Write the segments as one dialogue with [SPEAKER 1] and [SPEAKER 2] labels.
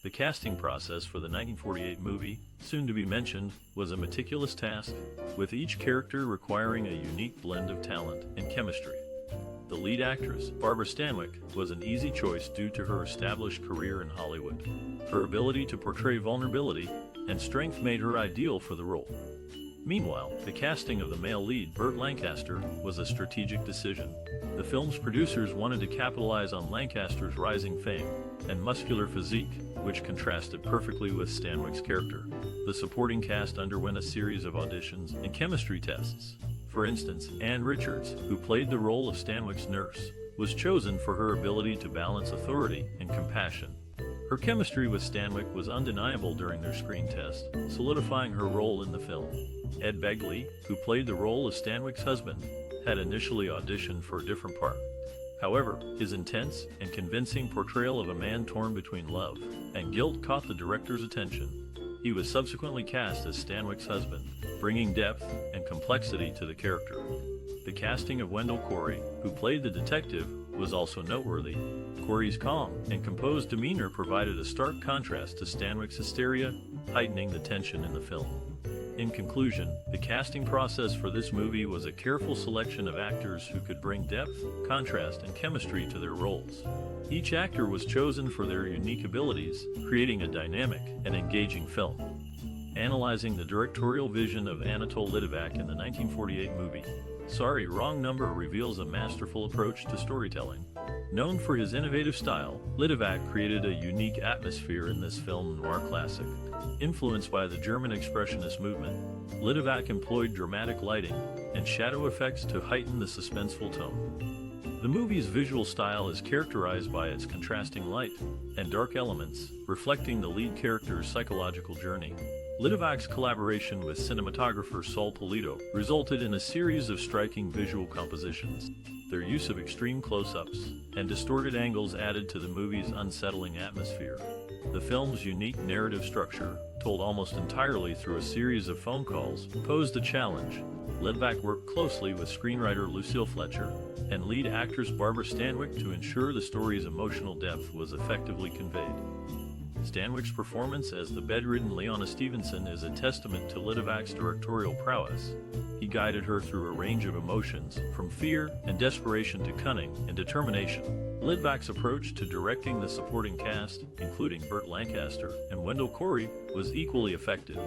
[SPEAKER 1] The casting process for the 1948 movie, soon to be mentioned, was a meticulous task, with each character requiring a unique blend of talent and chemistry. The lead actress, Barbara Stanwyck, was an easy choice due to her established career in Hollywood. Her ability to portray vulnerability and strength made her ideal for the role. Meanwhile, the casting of the male lead, Burt Lancaster, was a strategic decision. The film's producers wanted to capitalize on Lancaster's rising fame and muscular physique, which contrasted perfectly with Stanwyck's character. The supporting cast underwent a series of auditions and chemistry tests. For instance, Ann Richards, who played the role of Stanwyck's nurse, was chosen for her ability to balance authority and compassion. Her chemistry with Stanwyck was undeniable during their screen test, solidifying her role in the film. Ed Begley, who played the role of Stanwyck's husband, had initially auditioned for a different part. However, his intense and convincing portrayal of a man torn between love and guilt caught the director's attention. He was subsequently cast as Stanwyck's husband, bringing depth and complexity to the character. The casting of Wendell, who played the detective, was also noteworthy. Corey's calm and composed demeanor provided a stark contrast to Stanwyck's hysteria, heightening the tension in the film. In conclusion, the casting process for this movie was a careful selection of actors who could bring depth, contrast, and chemistry to their roles. Each actor was chosen for their unique abilities, creating a dynamic and engaging film. Analyzing the directorial vision of Anatole Litvak in the 1948 movie, Sorry, Wrong Number reveals a masterful approach to storytelling. Known for his innovative style, Litvak created a unique atmosphere in this film noir classic. Influenced by the German Expressionist movement, Litvak employed dramatic lighting and shadow effects to heighten the suspenseful tone. The movie's visual style is characterized by its contrasting light and dark elements, reflecting the lead character's psychological journey. Litvak's collaboration with cinematographer Saul Polito resulted in a series of striking visual compositions. Their use of extreme close-ups and distorted angles added to the movie's unsettling atmosphere. The film's unique narrative structure, told almost entirely through a series of phone calls, posed a challenge. Litvak worked closely with screenwriter Lucille Fletcher and lead actress Barbara Stanwyck to ensure the story's emotional depth was effectively conveyed. Stanwyck's performance as the bedridden Leona Stevenson is a testament to Litvak's directorial prowess. He guided her through a range of emotions, from fear and desperation to cunning and determination. Litvak's approach to directing the supporting cast, including Burt Lancaster and Wendell, was equally effective.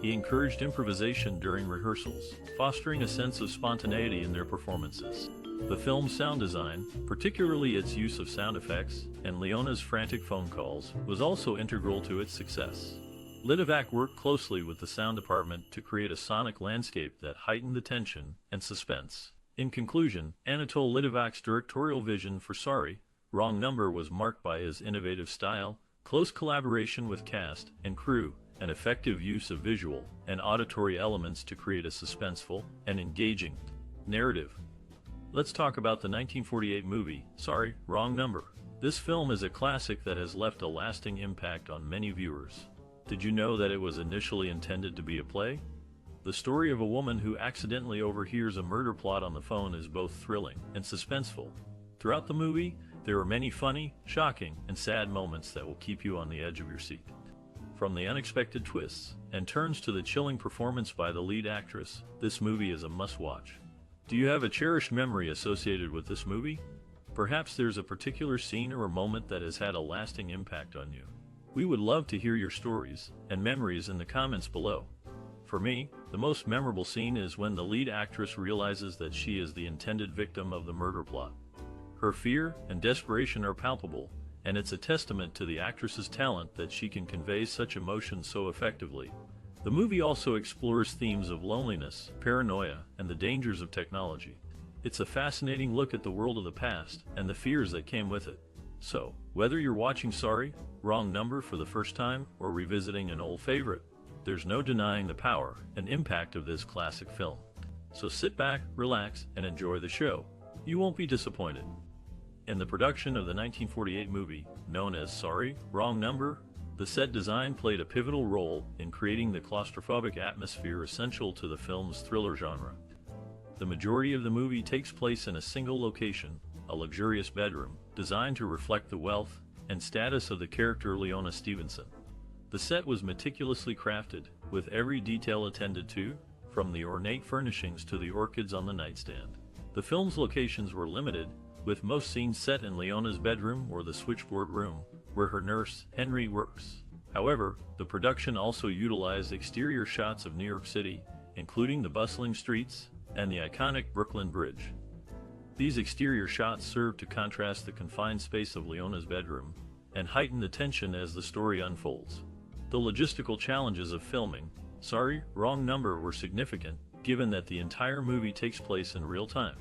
[SPEAKER 1] He encouraged improvisation during rehearsals, fostering a sense of spontaneity in their performances. The film's sound design, particularly its use of sound effects and Leona's frantic phone calls, was also integral to its success. Litvak worked closely with the sound department to create a sonic landscape that heightened the tension and suspense. In conclusion, Anatole Litvak's directorial vision for Sorry, Wrong Number was marked by his innovative style, close collaboration with cast and crew, and effective use of visual and auditory elements to create a suspenseful and engaging narrative. Let's talk about the 1948 movie, Sorry, Wrong Number. This film is a classic that has left a lasting impact on many viewers. Did you know that it was initially intended to be a play? The story of a woman who accidentally overhears a murder plot on the phone is both thrilling and suspenseful. Throughout the movie, there are many funny, shocking, and sad moments that will keep you on the edge of your seat. From the unexpected twists and turns to the chilling performance by the lead actress, this movie is a must-watch. Do you have a cherished memory associated with this movie? Perhaps there's a particular scene or a moment that has had a lasting impact on you. We would love to hear your stories and memories in the comments below. For me, the most memorable scene is when the lead actress realizes that she is the intended victim of the murder plot. Her fear and desperation are palpable, and it's a testament to the actress's talent that she can convey such emotion so effectively. The movie also explores themes of loneliness, paranoia, and the dangers of technology. It's a fascinating look at the world of the past and the fears that came with it. So, whether you're watching Sorry, Wrong Number for the first time or revisiting an old favorite, there's no denying the power and impact of this classic film. So sit back, relax, and enjoy the show. You won't be disappointed. In the production of the 1948 movie, known as Sorry, Wrong Number, the set design played a pivotal role in creating the claustrophobic atmosphere essential to the film's thriller genre. The majority of the movie takes place in a single location, a luxurious bedroom, designed to reflect the wealth and status of the character Leona Stevenson. The set was meticulously crafted, with every detail attended to, from the ornate furnishings to the orchids on the nightstand. The film's locations were limited, with most scenes set in Leona's bedroom or the switchboard room, where her nurse, Henry, works. However, the production also utilized exterior shots of New York City, including the bustling streets and the iconic Brooklyn Bridge. These exterior shots served to contrast the confined space of Leona's bedroom and heighten the tension as the story unfolds. The logistical challenges of filming Sorry, Wrong Number were significant, given that the entire movie takes place in real time.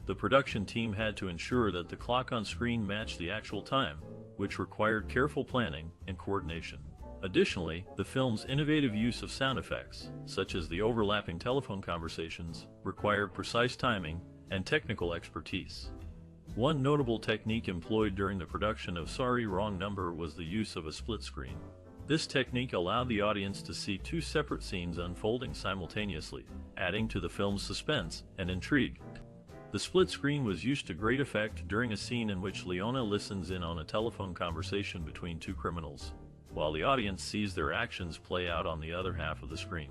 [SPEAKER 1] The production team had to ensure that the clock on screen matched the actual time, which required careful planning and coordination. Additionally, the film's innovative use of sound effects, such as the overlapping telephone conversations, required precise timing and technical expertise. One notable technique employed during the production of Sorry, Wrong Number was the use of a split screen. This technique allowed the audience to see two separate scenes unfolding simultaneously, adding to the film's suspense and intrigue. The split screen was used to great effect during a scene in which Leona listens in on a telephone conversation between two criminals, while the audience sees their actions play out on the other half of the screen.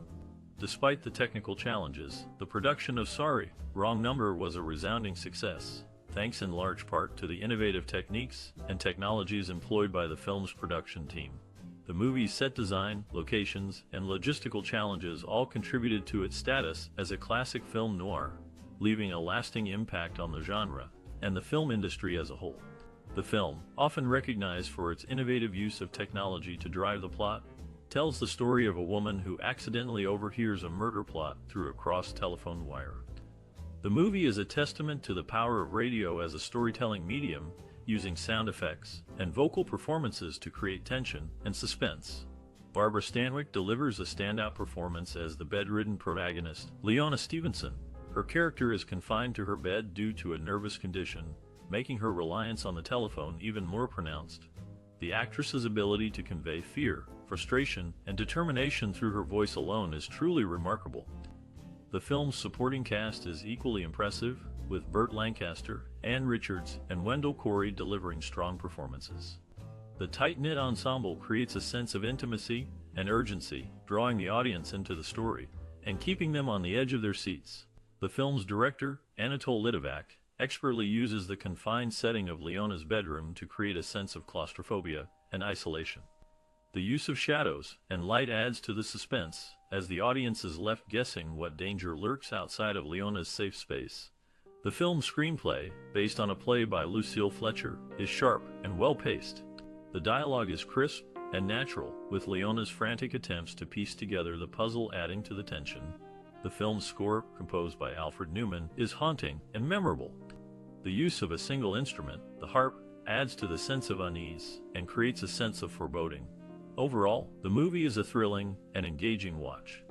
[SPEAKER 1] Despite the technical challenges, the production of Sorry, Wrong Number was a resounding success, thanks in large part to the innovative techniques and technologies employed by the film's production team. The movie's set design, locations, and logistical challenges all contributed to its status as a classic film noir, leaving a lasting impact on the genre and the film industry as a whole. The film, often recognized for its innovative use of technology to drive the plot, tells the story of a woman who accidentally overhears a murder plot through a crossed telephone wire. The movie is a testament to the power of radio as a storytelling medium, using sound effects and vocal performances to create tension and suspense. Barbara Stanwyck delivers a standout performance as the bedridden protagonist, Leona Stevenson. Her character is confined to her bed due to a nervous condition, making her reliance on the telephone even more pronounced. The actress's ability to convey fear, frustration, and determination through her voice alone is truly remarkable. The film's supporting cast is equally impressive, with Burt Lancaster, Ann Richards, and Wendell delivering strong performances. The tight-knit ensemble creates a sense of intimacy and urgency, drawing the audience into the story and keeping them on the edge of their seats. The film's director, Anatol Litvak, expertly uses the confined setting of Leona's bedroom to create a sense of claustrophobia and isolation. The use of shadows and light adds to the suspense, as the audience is left guessing what danger lurks outside of Leona's safe space. The film's screenplay, based on a play by Lucille Fletcher, is sharp and well-paced. The dialogue is crisp and natural, with Leona's frantic attempts to piece together the puzzle adding to the tension. The film's score, composed by Alfred Neumann, is haunting and memorable. The use of a single instrument, the harp, adds to the sense of unease and creates a sense of foreboding. Overall, the movie is a thrilling and engaging watch.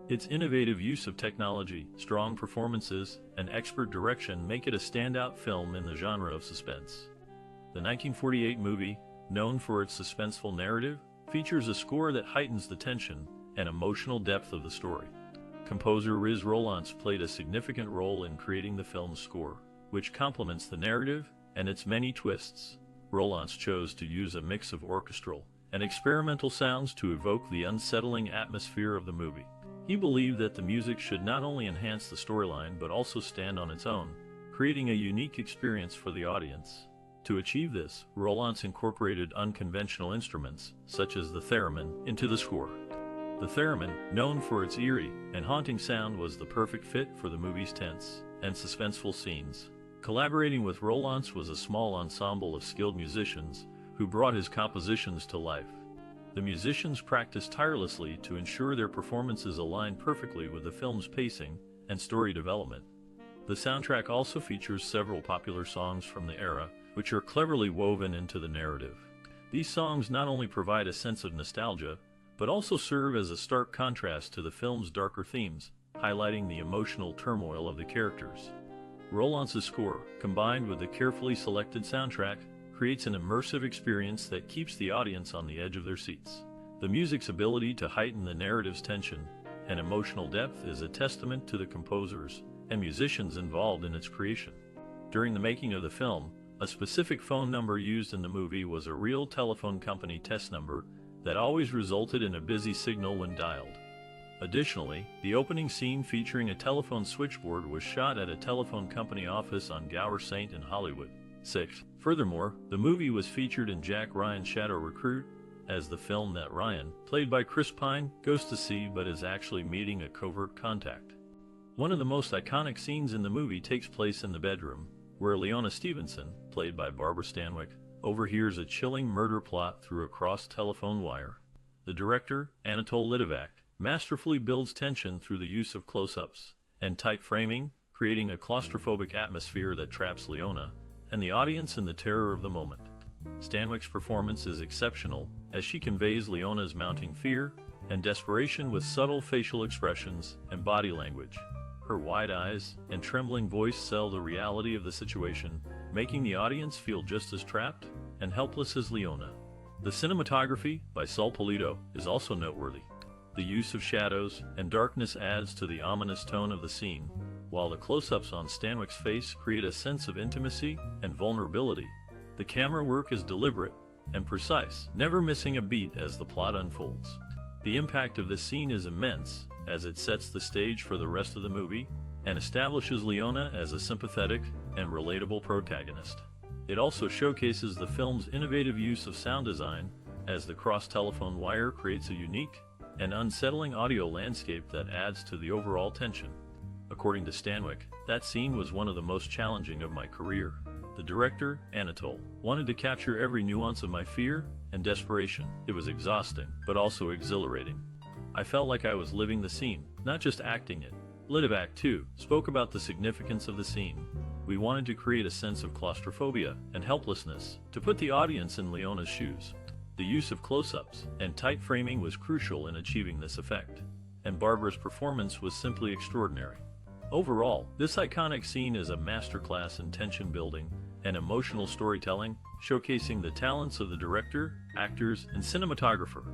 [SPEAKER 1] Its innovative use of technology, strong performances, and expert direction make it a standout film in the genre of suspense. The 1948 movie, known for its suspenseful narrative, features a score that heightens the tension and emotional depth of the story. Composer Riz Rolants played a significant role in creating the film's score, which complements the narrative and its many twists. Rolants chose to use a mix of orchestral and experimental sounds to evoke the unsettling atmosphere of the movie. He believed that the music should not only enhance the storyline but also stand on its own, creating a unique experience for the audience. To achieve this, Rolants incorporated unconventional instruments, such as the theremin, into the score. The theremin, known for its eerie and haunting sound, was the perfect fit for the movie's tense and suspenseful scenes. Collaborating with Rolants was a small ensemble of skilled musicians who brought his compositions to life. The musicians practiced tirelessly to ensure their performances aligned perfectly with the film's pacing and story development. The soundtrack also features several popular songs from the era, which are cleverly woven into the narrative. These songs not only provide a sense of nostalgia, but also serve as a stark contrast to the film's darker themes, highlighting the emotional turmoil of the characters. Rolants' score, combined with the carefully selected soundtrack, creates an immersive experience that keeps the audience on the edge of their seats. The music's ability to heighten the narrative's tension and emotional depth is a testament to the composers and musicians involved in its creation. During the making of the film, A specific phone number used in the movie was a real telephone company test number that always resulted in a busy signal when dialed. Additionally, the opening scene featuring a telephone switchboard was shot at a telephone company office on Gower St. in Hollywood. 6. Furthermore, the movie was featured in Jack Ryan's Shadow Recruit, as the film that Ryan, played by Chris Pine, goes to see but is actually meeting a covert contact. One of the most iconic scenes in the movie takes place in the bedroom, where Leona Stevenson, played by Barbara Stanwyck, overhears a chilling murder plot through a cross-telephone wire. The director, Anatol Litvak, masterfully builds tension through the use of close-ups and tight framing, creating a claustrophobic atmosphere that traps Leona and the audience in the terror of the moment. Stanwyck's performance is exceptional, as she conveys Leona's mounting fear and desperation with subtle facial expressions and body language. Her wide eyes and trembling voice sell the reality of the situation, making the audience feel just as trapped and helpless as Leona. The cinematography, by Saul Polito, is also noteworthy. The use of shadows and darkness adds to the ominous tone of the scene, while the close-ups on Stanwyck's face create a sense of intimacy and vulnerability. The camera work is deliberate and precise, never missing a beat as the plot unfolds. The impact of this scene is immense, as it sets the stage for the rest of the movie and establishes Leona as a sympathetic and relatable protagonist. It also showcases the film's innovative use of sound design, as the cross-telephone wire creates a unique and unsettling audio landscape that adds to the overall tension. According to Stanwyck, that scene was one of the most challenging of my career. The director, Anatol, wanted to capture every nuance of my fear and desperation. It was exhausting, but also exhilarating. I felt like I was living the scene, not just acting it. Litvak, too, spoke about the significance of the scene. We wanted to create a sense of claustrophobia and helplessness, to put the audience in Leona's shoes. The use of close-ups and tight framing was crucial in achieving this effect, and Barbara's performance was simply extraordinary. Overall, this iconic scene is a masterclass in tension building and emotional storytelling, showcasing the talents of the director, actors, and cinematographer.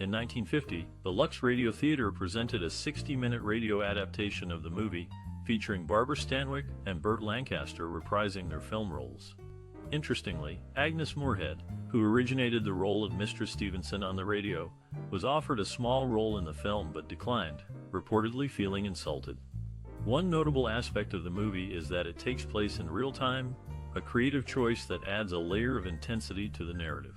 [SPEAKER 1] In 1950, the Lux Radio Theater presented a 60-minute radio adaptation of the movie, featuring Barbara Stanwyck and Burt Lancaster reprising their film roles. Interestingly, Agnes Moorehead, who originated the role of Mistress Stevenson on the radio, was offered a small role in the film but declined, reportedly feeling insulted. One notable aspect of the movie is that it takes place in real time, a creative choice that adds a layer of intensity to the narrative.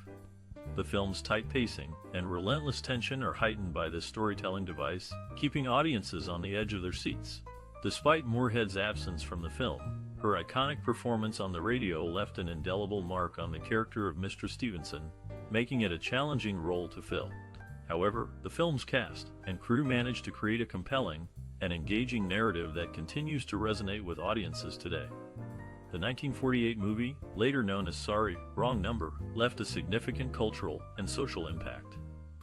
[SPEAKER 1] The film's tight pacing and relentless tension are heightened by this storytelling device, keeping audiences on the edge of their seats. Despite Moorehead's absence from the film, her iconic performance on the radio left an indelible mark on the character of Mistress Stevenson, making it a challenging role to fill. However, the film's cast and crew managed to create a compelling and engaging narrative that continues to resonate with audiences today. The 1948 movie, later known as Sorry, Wrong Number, left a significant cultural and social impact.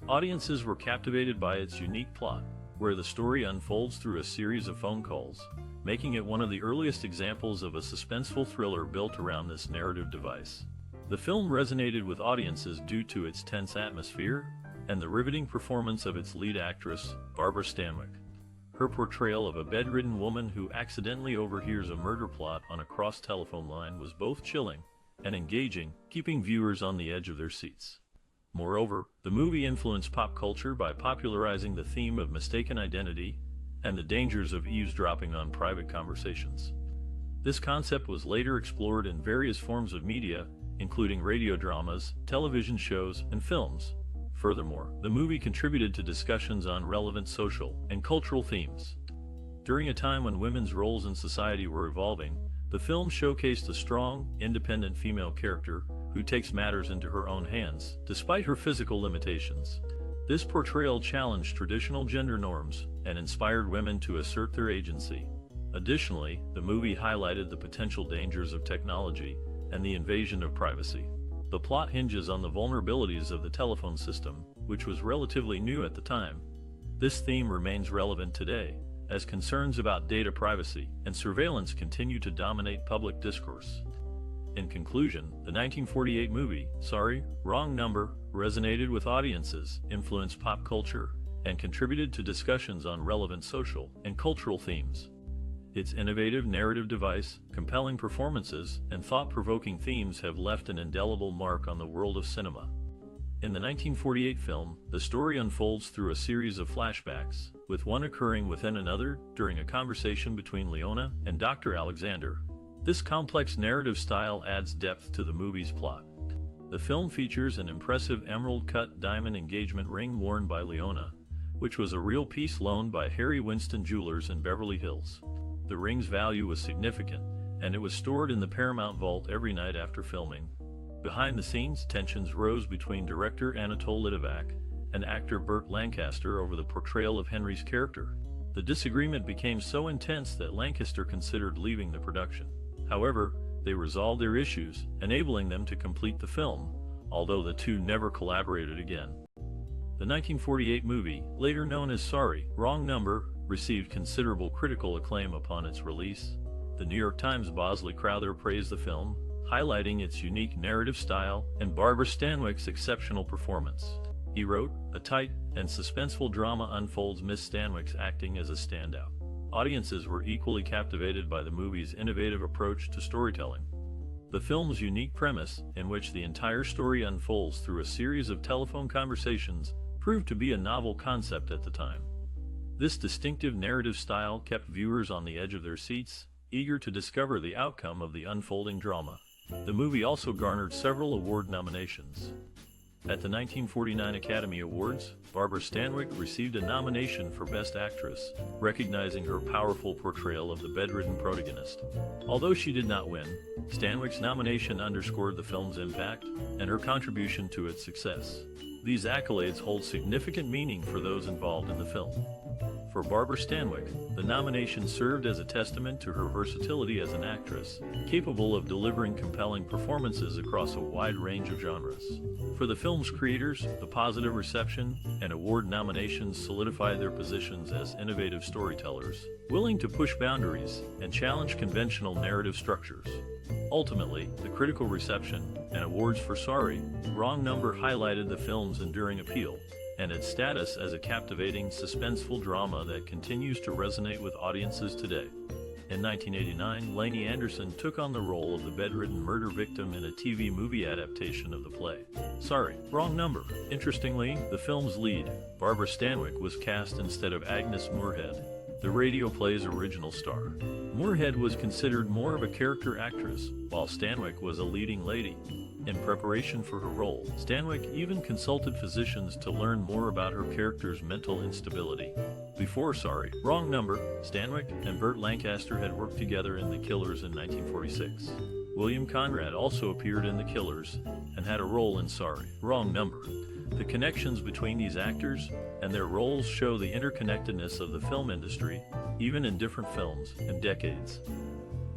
[SPEAKER 1] Audiences were captivated by its unique plot, where the story unfolds through a series of phone calls, making it one of the earliest examples of a suspenseful thriller built around this narrative device. The film resonated with audiences due to its tense atmosphere and the riveting performance of its lead actress, Barbara Stanwyck. Her portrayal of a bedridden woman who accidentally overhears a murder plot on a cross-telephone line was both chilling and engaging, keeping viewers on the edge of their seats. Moreover, the movie influenced pop culture by popularizing the theme of mistaken identity and the dangers of eavesdropping on private conversations. This concept was later explored in various forms of media, including radio dramas, television shows, and films. Furthermore, the movie contributed to discussions on relevant social and cultural themes. During a time when women's roles in society were evolving, the film showcased a strong, independent female character who takes matters into her own hands, despite her physical limitations. This portrayal challenged traditional gender norms and inspired women to assert their agency. Additionally, the movie highlighted the potential dangers of technology and the invasion of privacy. The plot hinges on the vulnerabilities of the telephone system, which was relatively new at the time. This theme remains relevant today, as concerns about data privacy and surveillance continue to dominate public discourse. In conclusion, the 1948 movie, Sorry, Wrong Number, resonated with audiences, influenced pop culture, and contributed to discussions on relevant social and cultural themes. Its innovative narrative device, compelling performances, and thought-provoking themes have left an indelible mark on the world of cinema. In the 1948 film, the story unfolds through a series of flashbacks, with one occurring within another during a conversation between Leona and Dr. Alexander. This complex narrative style adds depth to the movie's plot. The film features an impressive emerald-cut diamond engagement ring worn by Leona, which was a real piece loaned by Harry Winston Jewelers in Beverly Hills. The ring's value was significant, and it was stored in the Paramount vault every night after filming. Behind the scenes, tensions rose between director Anatole Litvak and actor Burt Lancaster over the portrayal of Henry's character. The disagreement became so intense that Lancaster considered leaving the production. However, they resolved their issues, enabling them to complete the film, although the two never collaborated again. The 1948 movie, later known as Sorry, Wrong Number, received considerable critical acclaim upon its release. The New York Times' Bosley Crowther praised the film, highlighting its unique narrative style and Barbara Stanwyck's exceptional performance. He wrote, "A tight and suspenseful drama unfolds, Miss Stanwyck's acting as a standout." Audiences were equally captivated by the movie's innovative approach to storytelling. The film's unique premise, in which the entire story unfolds through a series of telephone conversations, proved to be a novel concept at the time. This distinctive narrative style kept viewers on the edge of their seats, eager to discover the outcome of the unfolding drama. The movie also garnered several award nominations. At the 1949 Academy Awards, Barbara Stanwyck received a nomination for Best Actress, recognizing her powerful portrayal of the bedridden protagonist. Although she did not win, Stanwyck's nomination underscored the film's impact and her contribution to its success. These accolades hold significant meaning for those involved in the film. For Barbara Stanwyck, the nomination served as a testament to her versatility as an actress, capable of delivering compelling performances across a wide range of genres. For the film's creators, the positive reception and award nominations solidified their positions as innovative storytellers, willing to push boundaries and challenge conventional narrative structures. Ultimately, the critical reception and awards for Sorry, Wrong Number highlighted the film's enduring appeal and its status as a captivating, suspenseful drama that continues to resonate with audiences today. In 1989, Lainey Anderson took on the role of the bedridden murder victim in a TV movie adaptation of the play, Sorry, Wrong Number. Interestingly, the film's lead, Barbara Stanwyck, was cast instead of Agnes Moorehead, the radio play's original star. Moorehead was considered more of a character actress, while Stanwyck was a leading lady. In preparation for her role, Stanwyck even consulted physicians to learn more about her character's mental instability. Before Sorry, Wrong Number, Stanwyck and Burt Lancaster had worked together in The Killers in 1946. William Conrad also appeared in The Killers and had a role in Sorry, Wrong Number. The connections between these actors and their roles show the interconnectedness of the film industry, even in different films and decades.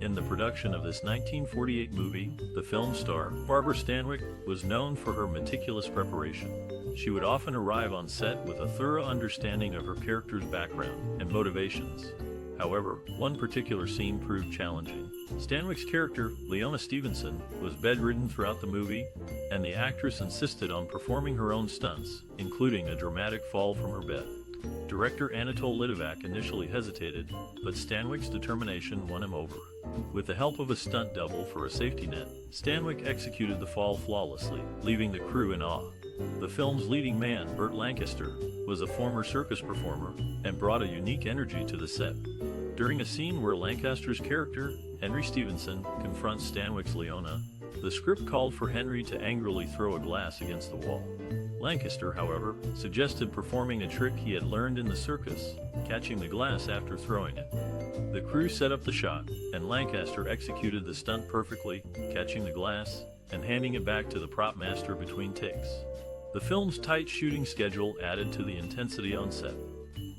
[SPEAKER 1] In the production of this 1948 movie, the film star, Barbara Stanwyck, was known for her meticulous preparation. She would often arrive on set with a thorough understanding of her character's background and motivations. However, one particular scene proved challenging. Stanwyck's character, Leona Stevenson, was bedridden throughout the movie, and the actress insisted on performing her own stunts, including a dramatic fall from her bed. Director Anatole Litvak initially hesitated, but Stanwyck's determination won him over. With the help of a stunt double for a safety net, Stanwyck executed the fall flawlessly, leaving the crew in awe. The film's leading man, Burt Lancaster, was a former circus performer and brought a unique energy to the set. During a scene where Lancaster's character, Henry Stevenson, confronts Stanwyck's Leona, the script called for Henry to angrily throw a glass against the wall. Lancaster, however, suggested performing a trick he had learned in the circus, catching the glass after throwing it. The crew set up the shot, and Lancaster executed the stunt perfectly, catching the glass and handing it back to the prop master between takes. The film's tight shooting schedule added to the intensity on set.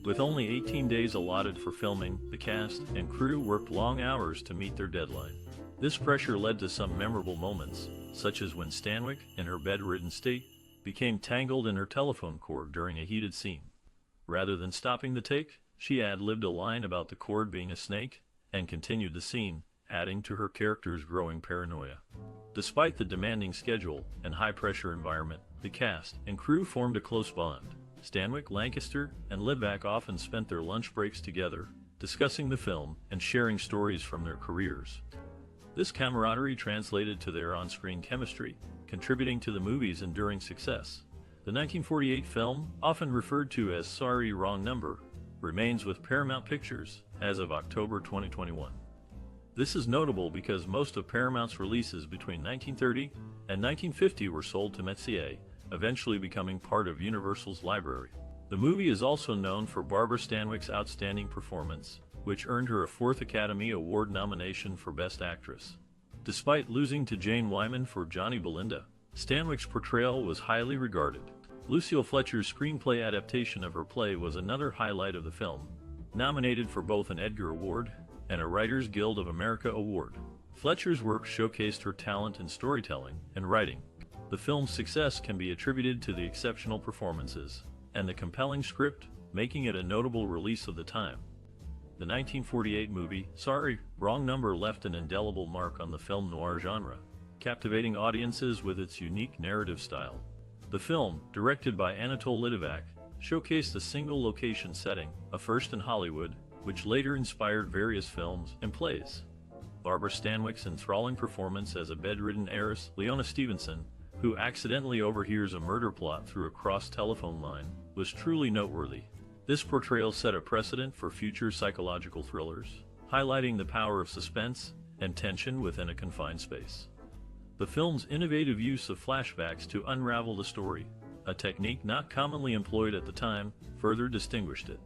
[SPEAKER 1] With only 18 days allotted for filming, the cast and crew worked long hours to meet their deadline. This pressure led to some memorable moments, such as when Stanwyck, in her bedridden state, became tangled in her telephone cord during a heated scene. Rather than stopping the take, she ad-libbed a line about the cord being a snake, and continued the scene, adding to her character's growing paranoia. Despite the demanding schedule and high-pressure environment, the cast and crew formed a close bond. Stanwyck, Lancaster, and Litvak often spent their lunch breaks together, discussing the film and sharing stories from their careers. This camaraderie translated to their on-screen chemistry, contributing to the movie's enduring success. The 1948 film, often referred to as Sorry, Wrong Number, remains with Paramount Pictures as of October 2021. This is notable because most of Paramount's releases between 1930 and 1950 were sold to Messier, eventually becoming part of Universal's library. The movie is also known for Barbara Stanwyck's outstanding performance, which earned her a 4th Academy Award nomination for Best Actress. Despite losing to Jane Wyman for Johnny Belinda, Stanwyck's portrayal was highly regarded. Lucille Fletcher's screenplay adaptation of her play was another highlight of the film, nominated for both an Edgar Award and a Writers Guild of America Award. Fletcher's work showcased her talent in storytelling and writing. The film's success can be attributed to the exceptional performances and the compelling script, making it a notable release of the time. The 1948 movie, Sorry, Wrong Number left an indelible mark on the film noir genre, captivating audiences with its unique narrative style. The film, directed by Anatole Litvak, showcased a single location setting, a first in Hollywood, which later inspired various films and plays. Barbara Stanwyck's enthralling performance as a bedridden heiress, Leona Stevenson, who accidentally overhears a murder plot through a crossed telephone line, was truly noteworthy. This portrayal set a precedent for future psychological thrillers, highlighting the power of suspense and tension within a confined space. The film's innovative use of flashbacks to unravel the story, a technique not commonly employed at the time, further distinguished it.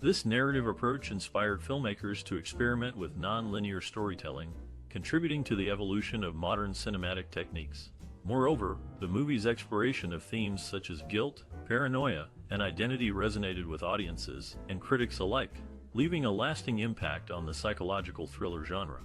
[SPEAKER 1] This narrative approach inspired filmmakers to experiment with non-linear storytelling, contributing to the evolution of modern cinematic techniques. Moreover, the movie's exploration of themes such as guilt, paranoia, and identity resonated with audiences and critics alike, leaving a lasting impact on the psychological thriller genre.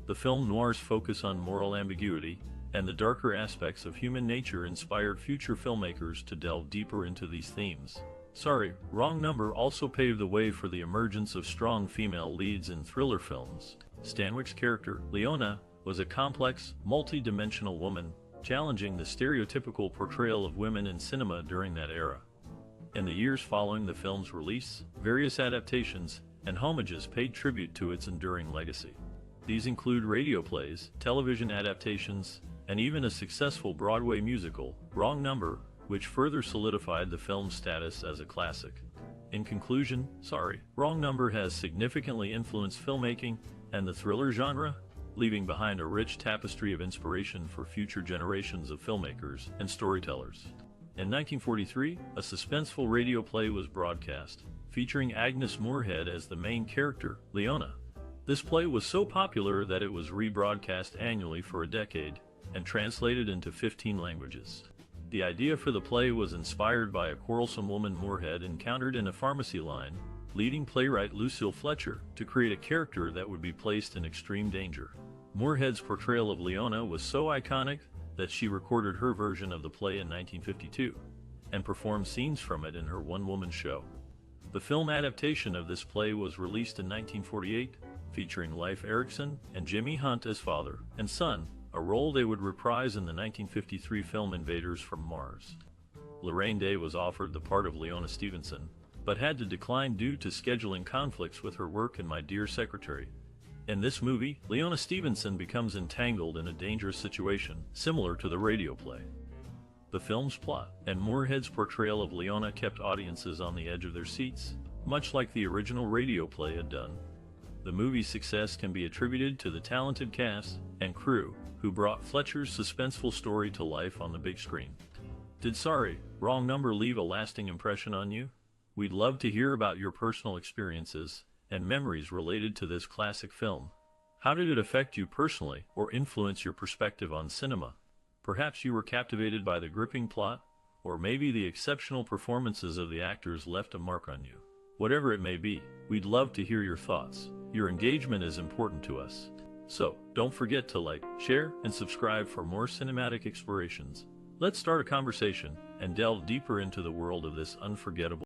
[SPEAKER 1] The film noir's focus on moral ambiguity and the darker aspects of human nature inspired future filmmakers to delve deeper into these themes. Sorry, Wrong Number also paved the way for the emergence of strong female leads in thriller films. Stanwyck's character, Leona, was a complex, multi-dimensional woman, challenging the stereotypical portrayal of women in cinema during that era. In the years following the film's release, various adaptations and homages paid tribute to its enduring legacy. These include radio plays, television adaptations, and even a successful Broadway musical, Wrong Number, which further solidified the film's status as a classic. In conclusion, Sorry, Wrong Number has significantly influenced filmmaking and the thriller genre, leaving behind a rich tapestry of inspiration for future generations of filmmakers and storytellers. In 1943, a suspenseful radio play was broadcast, featuring Agnes Moorehead as the main character, Leona. This play was so popular that it was rebroadcast annually for a decade and translated into 15 languages. The idea for the play was inspired by a quarrelsome woman Moorehead encountered in a pharmacy line, leading playwright Lucille Fletcher to create a character that would be placed in extreme danger. Moorehead's portrayal of Leona was so iconic that she recorded her version of the play in 1952 and performed scenes from it in her one-woman show. The film adaptation of this play was released in 1948, featuring Leif Erickson and Jimmy Hunt as father and son, a role they would reprise in the 1953 film Invaders from Mars. Lorraine Day was offered the part of Leona Stevenson, but had to decline due to scheduling conflicts with her work in My Dear Secretary. In this movie, Leona Stevenson becomes entangled in a dangerous situation, similar to the radio play. The film's plot and Moorehead's portrayal of Leona kept audiences on the edge of their seats, much like the original radio play had done. The movie's success can be attributed to the talented cast and crew who brought Fletcher's suspenseful story to life on the big screen. Did Sorry, Wrong Number leave a lasting impression on you? We'd love to hear about your personal experiences and memories related to this classic film. How did it affect you personally or influence your perspective on cinema? Perhaps you were captivated by the gripping plot, or maybe the exceptional performances of the actors left a mark on you. Whatever it may be, we'd love to hear your thoughts. Your engagement is important to us. So, don't forget to like, share, and subscribe for more cinematic explorations. Let's start a conversation and delve deeper into the world of this unforgettable